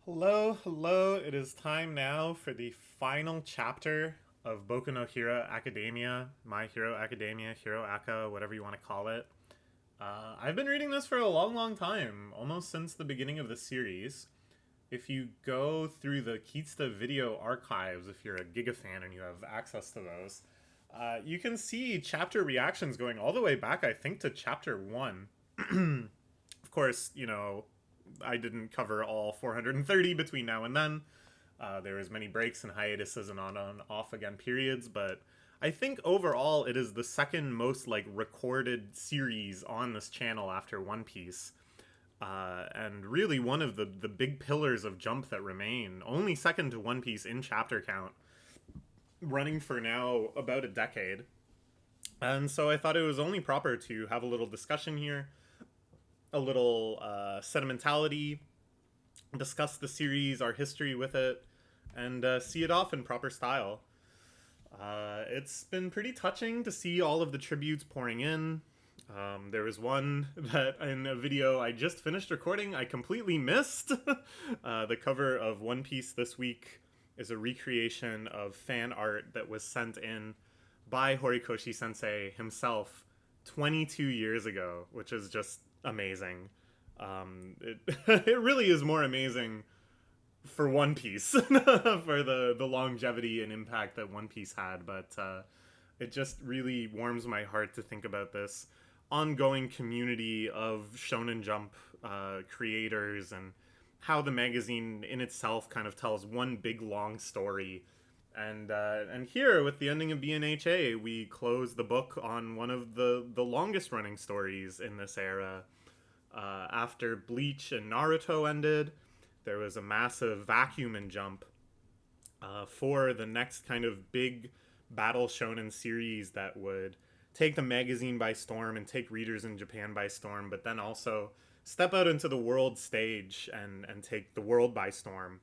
Hello, hello. It is time now for the final chapter of Boku no Hero Academia, My Hero Academia, Hero Aka, whatever you want to call it. I've been reading this for a long, long time, almost since the beginning of the series. If you go through the Kitsta video archives, if you're a Giga fan and you have access to those, you can see chapter reactions going all the way back, I think, to chapter 1. Of course, I didn't cover all 430 between now and then. There was many breaks and hiatuses and on and off again periods, but I think overall it is the second most recorded series on this channel after One Piece. And really one of the big pillars of Jump that remain, only second to One Piece in chapter count, running for now about a decade. And so I thought it was only proper to have a little discussion here, a little sentimentality, discuss the series, our history with it, and see it off in proper style. It's been pretty touching to see all of the tributes pouring in. There was one that in a video I just finished recording I completely missed. The cover of One Piece this week is a recreation of fan art that was sent in by Horikoshi Sensei himself 22 years ago, which is just amazing. It it really is more amazing for One Piece for the longevity and impact that One Piece had, but it just really warms my heart to think about this ongoing community of Shonen Jump creators and how the magazine in itself kind of tells one big long story. And here with the ending of BNHA, we close the book on one of the longest running stories in this era. After Bleach and Naruto ended, there was a massive vacuum in Jump for the next kind of big battle shonen series that would take the magazine by storm and take readers in Japan by storm, but then also step out into the world stage and take the world by storm.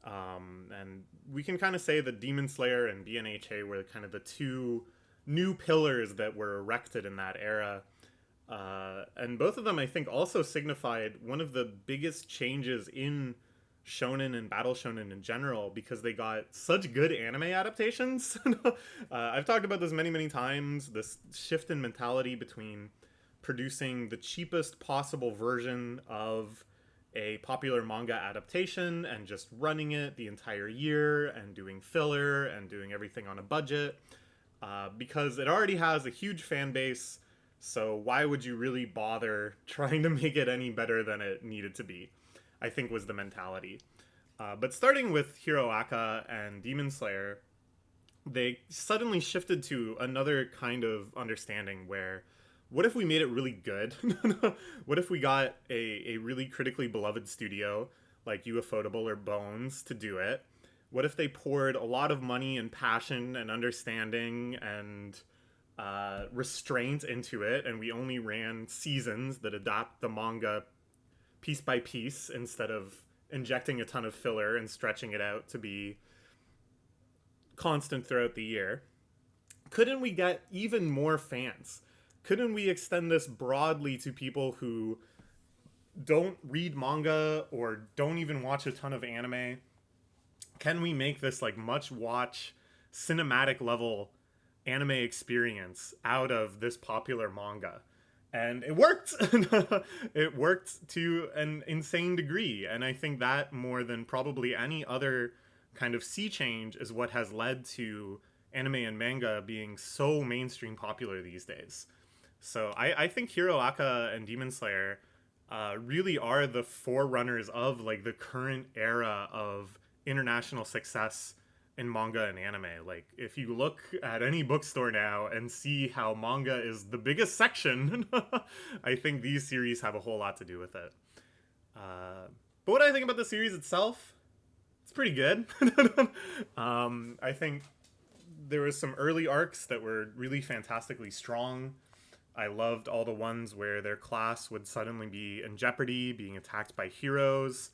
And we can kind of say that Demon Slayer and BNHA were kind of the two new pillars that were erected in that era. And both of them, I think, also signified one of the biggest changes in shonen and battle shonen in general because they got such good anime adaptations. I've talked about this many, many times, this shift in mentality between producing the cheapest possible version of a popular manga adaptation and just running it the entire year and doing filler and doing everything on a budget because it already has a huge fan base. So why would you really bother trying to make it any better than it needed to be? I think was the mentality. But starting with Hero Aka and Demon Slayer, they suddenly shifted to another kind of understanding where what if we made it really good? What if we got a really critically beloved studio like Ufotable or Bones to do it? What if they poured a lot of money and passion and understanding and restraint into it, and we only ran seasons that adapt the manga piece by piece instead of injecting a ton of filler and stretching it out to be constant throughout the year? Couldn't we get even more fans? Couldn't we extend this broadly to people who don't read manga or don't even watch a ton of anime? Can we make this much watch cinematic level anime experience out of this popular manga? And it worked. It worked to an insane degree, and I think that more than probably any other kind of sea change is what has led to anime and manga being so mainstream popular these days. So I think Hero Aka and Demon Slayer really are the forerunners of the current era of international success in manga and anime. If you look at any bookstore now and see how manga is the biggest section, I think these series have a whole lot to do with it. But what I think about the series itself, it's pretty good. I think there was some early arcs that were really fantastically strong. I loved all the ones where their class would suddenly be in jeopardy, being attacked by heroes,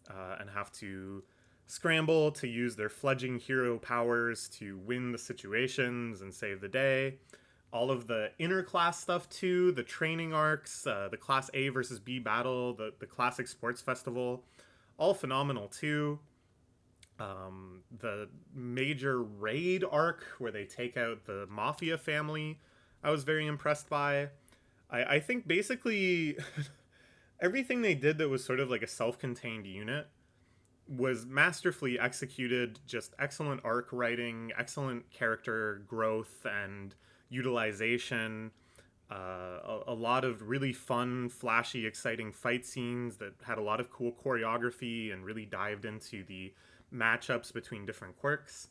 and have to scramble to use their fledging hero powers to win the situations and save the day. All of the inner class stuff too, the training arcs, the Class A versus B battle, the classic sports festival, all phenomenal too. The major raid arc where they take out the mafia family, I was very impressed by. I think basically everything they did that was sort of like a self-contained unit was masterfully executed. Just excellent arc writing, excellent character growth and utilization. A lot of really fun, flashy, exciting fight scenes that had a lot of cool choreography and really dived into the matchups between different quirks.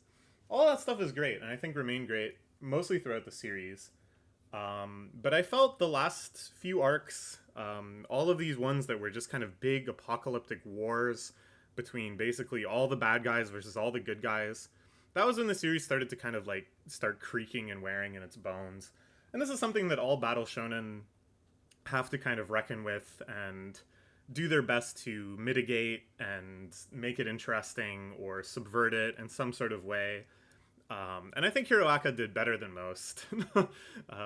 All that stuff is great, and I think remained great mostly throughout the series. But I felt the last few arcs, all of these ones that were just kind of big apocalyptic wars between basically all the bad guys versus all the good guys, that was when the series started to kind of like start creaking and wearing in its bones. And this is something that all battle shonen have to kind of reckon with and do their best to mitigate and make it interesting or subvert it in some sort of way. And I think Hiroaka did better than most.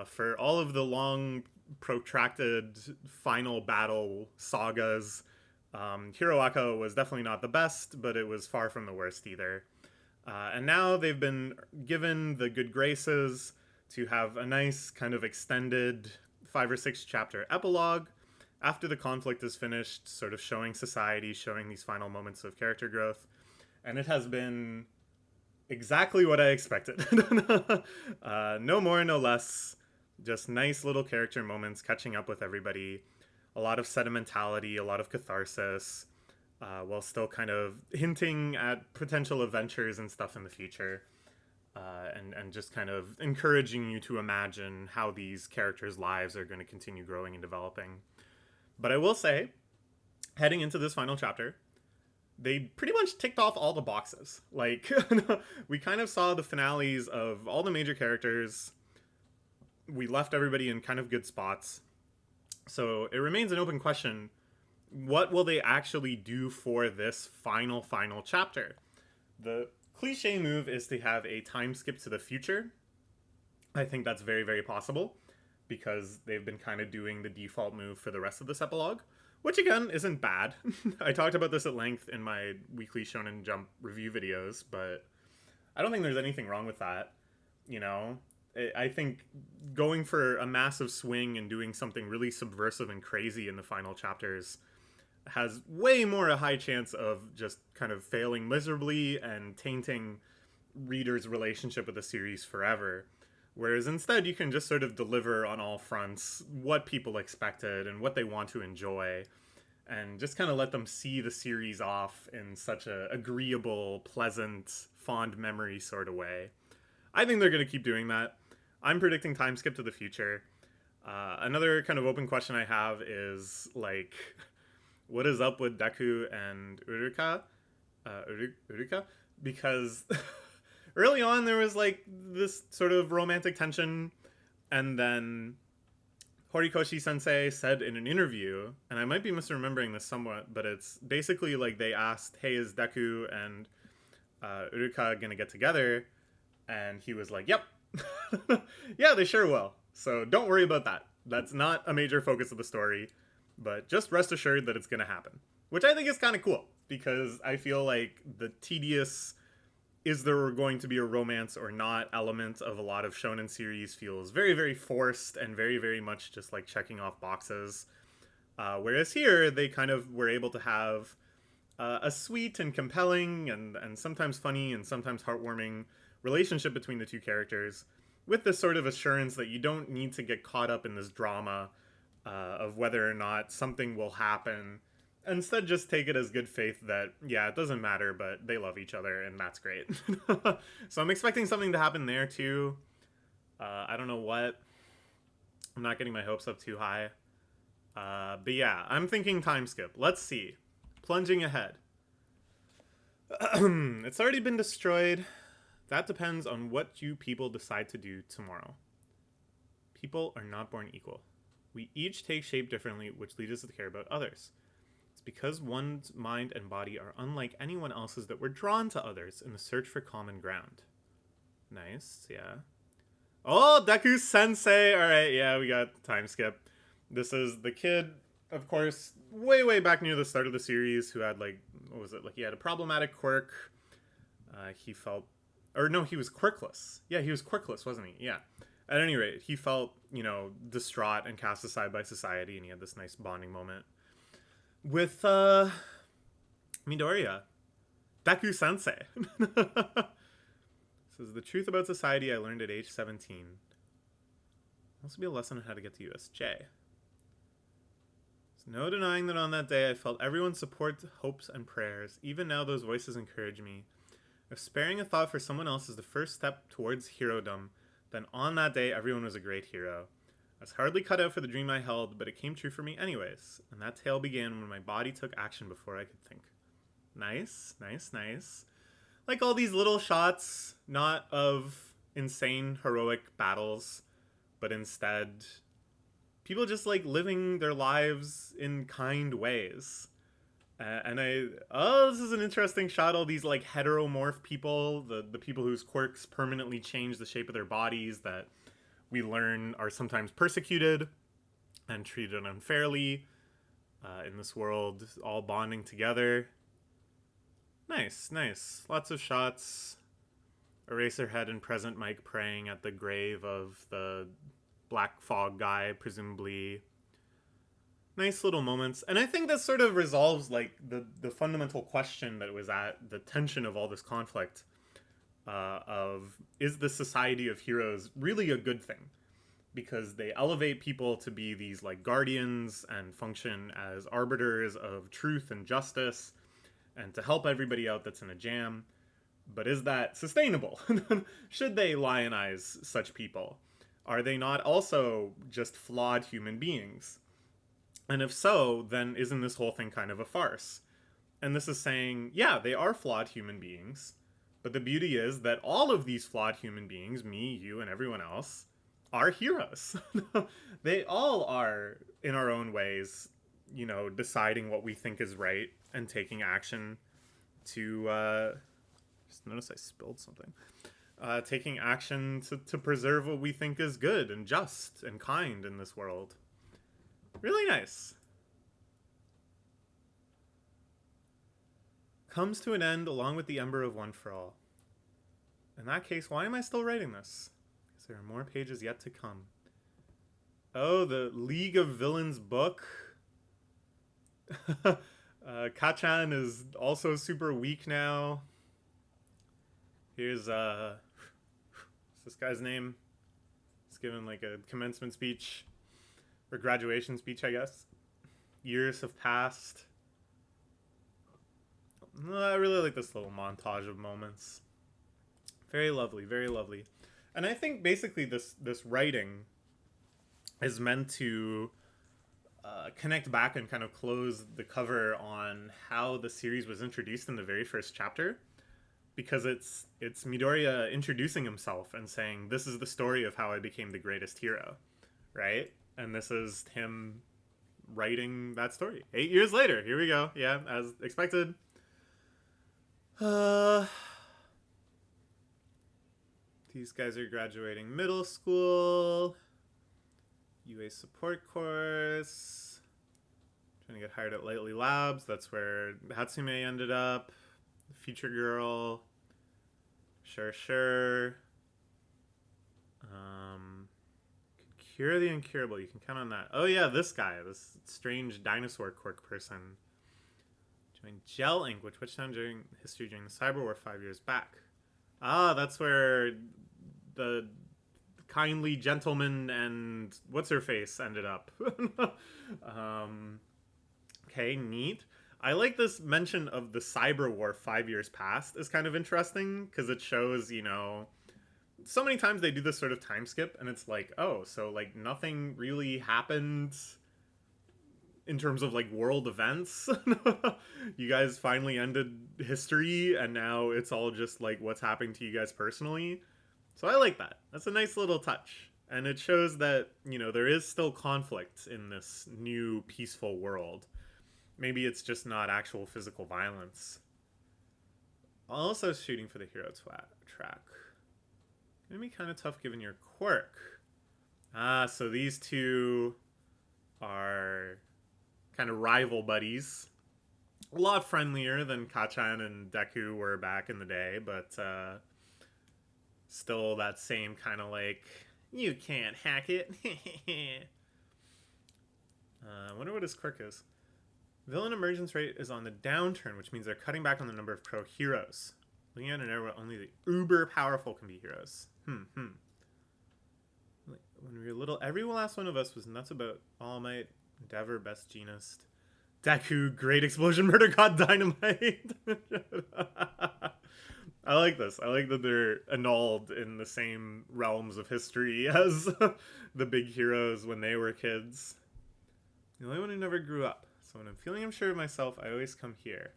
For all of the long, protracted final battle sagas, Hiroaka was definitely not the best, but it was far from the worst either. And now they've been given the good graces to have a nice kind of extended 5 or 6 chapter epilogue after the conflict is finished, sort of showing society, showing these final moments of character growth. And it has been exactly what I expected. No more, no less. Just nice little character moments, catching up with everybody. A lot of sentimentality, a lot of catharsis, while still kind of hinting at potential adventures and stuff in the future. And just kind of encouraging you to imagine how these characters' lives are going to continue growing and developing. But I will say, heading into this final chapter, they pretty much ticked off all the boxes. Like, we kind of saw the finales of all the major characters. We left everybody in kind of good spots. So it remains an open question. What will they actually do for this final chapter? The cliche move is to have a time skip to the future. I think that's very, very possible, because they've been kind of doing the default move for the rest of this epilogue, which again isn't bad. I talked about this at length in my weekly Shonen Jump review videos, but I don't think there's anything wrong with that. You know, I think going for a massive swing and doing something really subversive and crazy in the final chapters has way more a high chance of just kind of failing miserably and tainting readers' relationship with the series forever. Whereas instead, you can just sort of deliver on all fronts what people expected and what they want to enjoy, and just kind of let them see the series off in such a agreeable, pleasant, fond memory sort of way. I think they're going to keep doing that. I'm predicting time skip to the future. Another kind of open question I have is, like, what is up with Deku and Uruka? Uruka? Because early on, there was like this sort of romantic tension, and then Horikoshi Sensei said in an interview, and I might be misremembering this somewhat, but it's basically like they asked, hey, is Deku and Uruka gonna get together? And he was like, yep. Yeah, they sure will. So don't worry about that. That's not a major focus of the story, but just rest assured that it's gonna happen. Which I think is kind of cool, because I feel like the tedious is there going to be a romance or not element of a lot of shonen series feels very, very forced and very, very much just like checking off boxes. Whereas here, they kind of were able to have a sweet and compelling and sometimes funny and sometimes heartwarming relationship between the two characters, with this sort of assurance that you don't need to get caught up in this drama of whether or not something will happen. Instead, just take it as good faith that, yeah, it doesn't matter, but they love each other, and that's great. So I'm expecting something to happen there, too. I don't know what. I'm not getting my hopes up too high. But yeah, I'm thinking time skip. Let's see. Plunging ahead. It's already been destroyed. That depends on what you people decide to do tomorrow. People are not born equal. We each take shape differently, which leads us to care about others. It's because one's mind and body are unlike anyone else's that we're drawn to others in the search for common ground. Nice, yeah. Oh, Deku Sensei! Alright, yeah, we got time skip. This is the kid, of course, way, way back near the start of the series who had, like, what was it? Like he had a problematic quirk. He felt, or no, he was quirkless. Yeah, he was quirkless, wasn't he? Yeah. At any rate, he felt, distraught and cast aside by society, and he had this nice bonding moment with Midoriya. Deku Sensei. Says, the truth about society I learned at age 17. Also be a lesson on how to get to USJ. There's no denying that on that day I felt everyone's support, hopes, and prayers. Even now those voices encourage me. If sparing a thought for someone else is the first step towards herodom, then on that day everyone was a great hero. I was hardly cut out for the dream I held, but it came true for me anyways. And that tale began when my body took action before I could think. Nice, nice, nice. Like all these little shots, not of insane heroic battles, but instead people just like living their lives in kind ways. This is an interesting shot. All these like heteromorph people, the people whose quirks permanently change the shape of their bodies, that we learn are sometimes persecuted and treated unfairly in this world, all bonding together. Nice, nice. Lots of shots. Eraserhead and Present Mike praying at the grave of the Black Fog guy, presumably. Nice little moments. And I think that sort of resolves like the fundamental question that was at the tension of all this conflict of, is the Society of Heroes really a good thing? Because they elevate people to be these like guardians and function as arbiters of truth and justice and to help everybody out that's in a jam. But is that sustainable? Should they lionize such people? Are they not also just flawed human beings? And if so, then isn't this whole thing kind of a farce? And this is saying, yeah, they are flawed human beings, but the beauty is that all of these flawed human beings, me, you, and everyone else, are heroes. They all are, in our own ways, deciding what we think is right and taking action to, just notice I spilled something. Taking action to preserve what we think is good and just and kind in this world. Really nice. Comes to an end along with the Ember of One for All. In that case, why am I still writing this? Because there are more pages yet to come. Oh, the League of Villains book. Kachan is also super weak now. Here's what's this guy's name? He's given like a commencement speech or graduation speech, I guess. Years have passed. I really like this little montage of moments. Very lovely, very lovely. And I think basically this writing is meant to connect back and kind of close the cover on how the series was introduced in the very first chapter. Because it's Midoriya introducing himself and saying, this is the story of how I became the greatest hero, right? And this is him writing that story. 8 years later, here we go. Yeah, as expected. These guys are graduating middle school. UA support course. Trying to get hired at Lightly Labs. That's where Hatsume ended up. Future Girl. Sure. Cure the incurable. You can count on that. Oh yeah, this guy. This strange dinosaur quirk person. Joined Gel Inc., which went down during history during the Cyber War 5 years back. Ah, that's where the kindly gentleman and what's-her-face ended up. Okay, neat. I like this mention of the Cyber War 5 years past is kind of interesting because it shows, so many times they do this sort of time skip and it's like, oh, so like nothing really happened in terms of like world events. You guys finally ended history and now it's all just like what's happening to you guys personally. So I like that. That's a nice little touch. And it shows that, there is still conflict in this new peaceful world. Maybe it's just not actual physical violence. Also shooting for the hero track. Gonna be kind of tough given your quirk. So these two are kind of rival buddies. A lot friendlier than Kachan and Deku were back in the day, but still that same kind of like, you can't hack it. I wonder what his quirk is. Villain emergence rate is on the downturn, which means they're cutting back on the number of pro heroes. Looking at an era where only the uber powerful can be heroes. When we were little, every last one of us was nuts about All Might, Endeavor, Best Genist, Deku, Great Explosion, Murder God, Dynamite. I like this. I like that they're annulled in the same realms of history as the big heroes when they were kids. The only one who never grew up. So when I'm feeling unsure of myself, I always come here.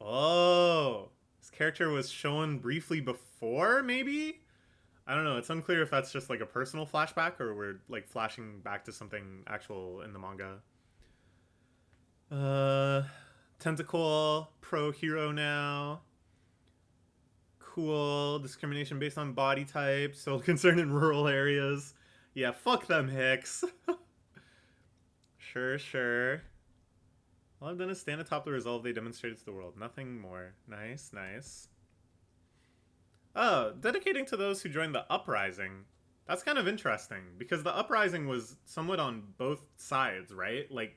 Oh, this character was shown briefly before, maybe? I don't know. It's unclear if that's just like a personal flashback or we're like flashing back to something actual in the manga. Tentacle, pro hero now. Cool. Discrimination based on body type. Still concerned in rural areas. Yeah, fuck them, Hicks. Sure. All I've done is stand atop the resolve they demonstrated to the world. Nothing more. Nice. Oh, dedicating to those who joined the Uprising. That's kind of interesting, because the Uprising was somewhat on both sides, right? Like,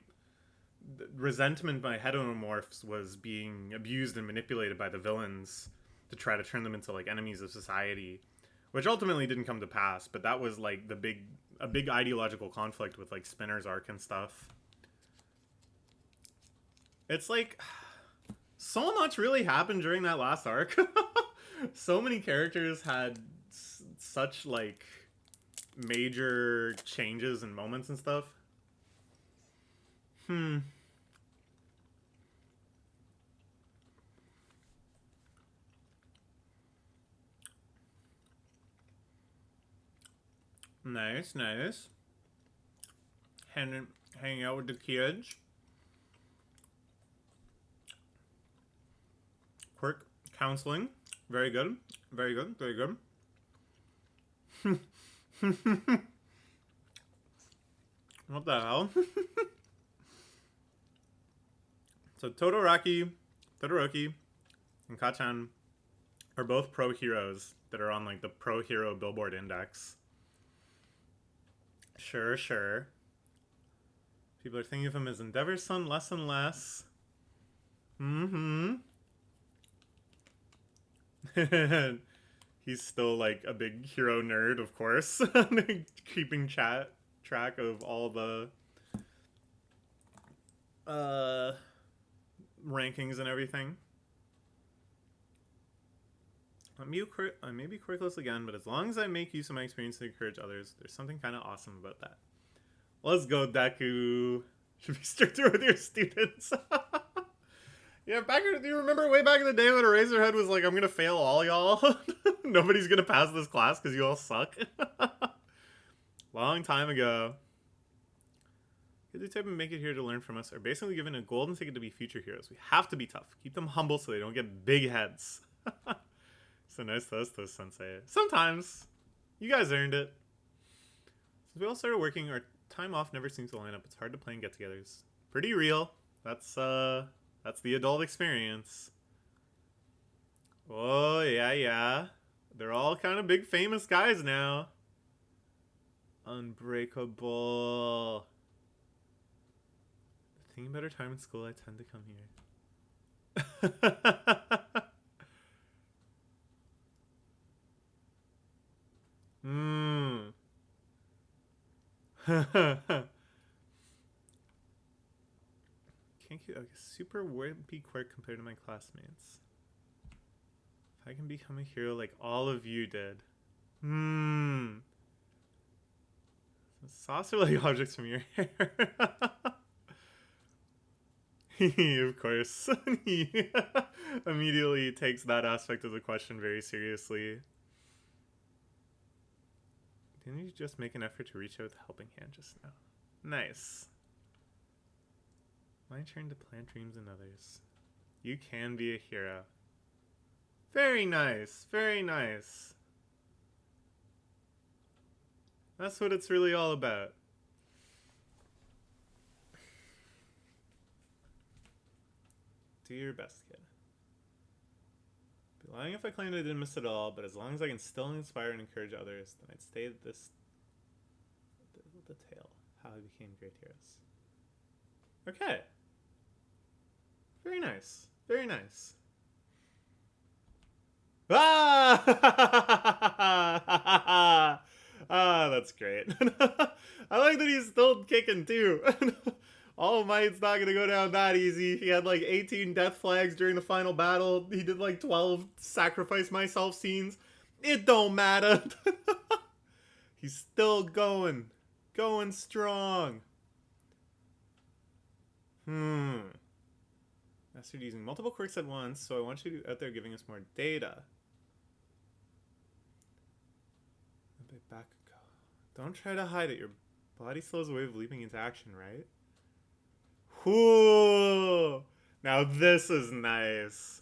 resentment by heteromorphs was being abused and manipulated by the villains to try to turn them into, like, enemies of society, which ultimately didn't come to pass, but that was, like, a big ideological conflict with, like, Spinner's arc and stuff. It's like, so much really happened during that last arc. So many characters had such, like, major changes and moments and stuff. Nice. Hanging out with the kids. Quirk counseling. Very good. What the hell? So Todoroki, and Kachan are both pro heroes that are on like the pro hero billboard index. Sure. People are thinking of him as Endeavor's son less and less. He's still like a big hero nerd, of course. Keeping track of all the rankings and everything. I may be quirkless again, but as long as I make use of my experience to encourage others, there's something kind of awesome about that. Let's go, Deku. Should be stricter with your students. Yeah, do you remember way back in the day when Eraserhead was like, I'm gonna fail all y'all? Nobody's gonna pass this class because you all suck? Long time ago. Kids who type and make it here to learn from us are basically given a golden ticket to be future heroes. We have to be tough. Keep them humble so they don't get big heads. So nice to us, Sensei. Sometimes. You guys earned it. Since we all started working, our time off never seems to line up. It's hard to plan get-togethers. Pretty real. That's the adult experience. Oh, yeah. They're all kind of big famous guys now. Unbreakable. Thinking about our time in school, I tend to come here. Can't keep a super wimpy quirk compared to my classmates. If I can become a hero like all of you did. Saucer-like objects from your hair. Of course. He immediately takes that aspect of the question very seriously. Didn't you just make an effort to reach out with a helping hand just now? Nice. My turn to plant dreams in others. You can be a hero. Very nice. That's what it's really all about. Do your best, kid. Be lying if I claimed I didn't miss it all, but as long as I can still inspire and encourage others, then I'd stay this the tale. How I became great heroes. Okay. Very nice. Very nice. Ah! Ah, that's great. I like that he's still kicking too. All Might's not gonna go down that easy. He had like 18 death flags during the final battle. He did like 12 sacrifice myself scenes. It don't matter. He's still going. Going strong. Mastered using multiple quirks at once, so I want you out there giving us more data. Don't try to hide it. Your body still has a way of leaping into action, right? Whoo! Now this is nice.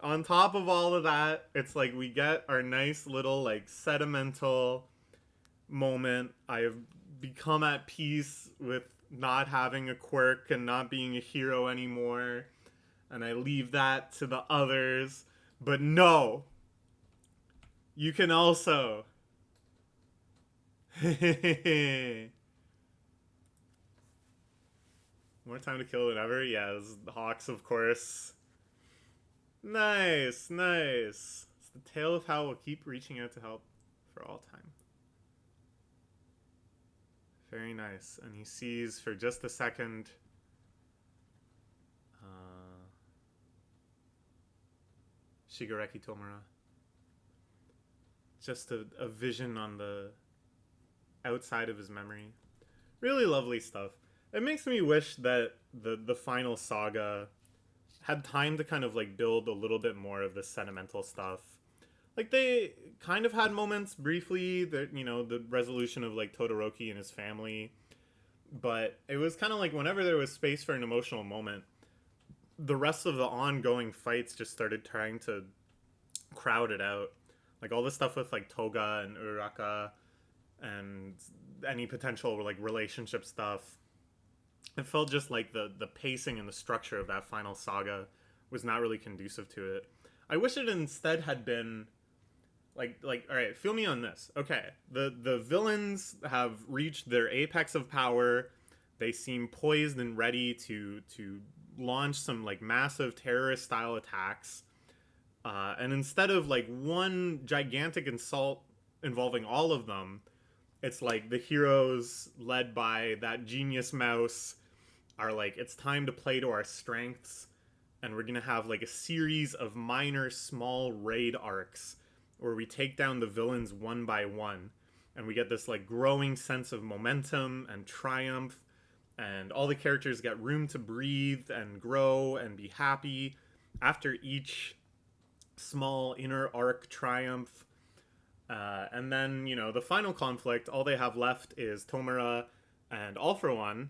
On top of all of that, it's like we get our nice little like sentimental moment. I have become at peace with not having a quirk and not being a hero anymore. And I leave that to the others. But no! You can also... More time to kill than ever? Yes, Hawks, of course. Nice, nice. It's the tale of how we'll keep reaching out to help for all time. Very nice. And he sees for just a second Shigaraki Tomura. Just a vision on the outside of his memory. Really lovely stuff. It makes me wish that the final saga had time to kind of like build a little bit more of the sentimental stuff. Like they kind of had moments briefly that, you know, the resolution of like Todoroki and his family, but it was kind of like whenever there was space for an emotional moment, the rest of the ongoing fights just started trying to crowd it out. Like all the stuff with like Toga and Uraraka and any potential like relationship stuff. It felt just like the pacing and the structure of that final saga was not really conducive to it. I wish it instead had been like all right, feel me on this. Okay, the villains have reached their apex of power. They seem poised and ready to launch some like massive terrorist style attacks. And instead of like one gigantic assault involving all of them, it's like the heroes led by that genius mouse are like, it's time to play to our strengths, and we're gonna have like a series of minor small raid arcs where we take down the villains one by one, and we get this like growing sense of momentum and triumph, and all the characters get room to breathe and grow and be happy after each small inner arc triumph. And then, you know, the final conflict, all they have left is Tomura and All For One.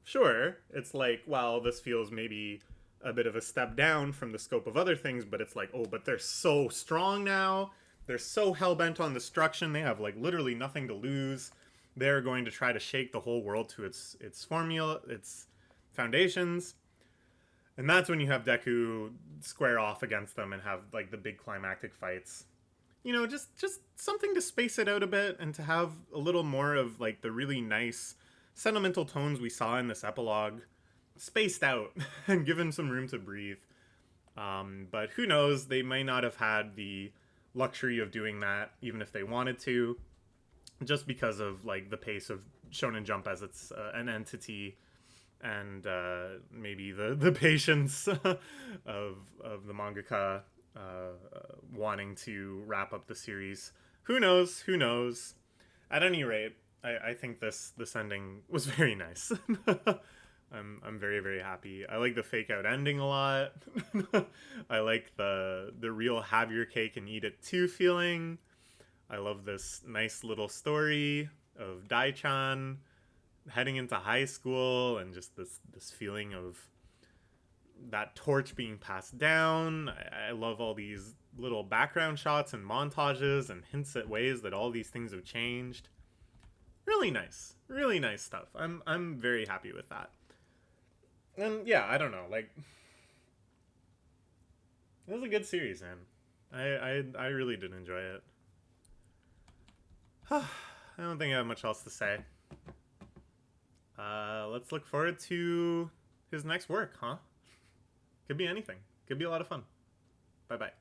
Sure, it's like, well, this feels maybe a bit of a step down from the scope of other things, but it's like, oh, but they're so strong now. They're so hell-bent on destruction. They have, like, literally nothing to lose. They're going to try to shake the whole world to its formula, its foundations. And that's when you have Deku square off against them and have, like, the big climactic fights. You know, just something to space it out a bit and to have a little more of, like, the really nice sentimental tones we saw in this epilogue spaced out and given some room to breathe. But who knows, they may not have had the luxury of doing that even if they wanted to, just because of like the pace of Shonen Jump as it's an entity, and maybe the patience of the mangaka wanting to wrap up the series. Who knows? At any rate, I think this ending was very nice. I'm very, very happy. I like the fake out ending a lot. I like the real have your cake and eat it too feeling. I love this nice little story of Dai-chan heading into high school and just this feeling of that torch being passed down. I love all these little background shots and montages and hints at ways that all these things have changed. Really nice stuff. I'm very happy with that. And yeah, I don't know, like it was a good series, man. I really did enjoy it. I don't think I have much else to say. Let's look forward to his next work, huh? Could be anything. Could be a lot of fun. Bye bye.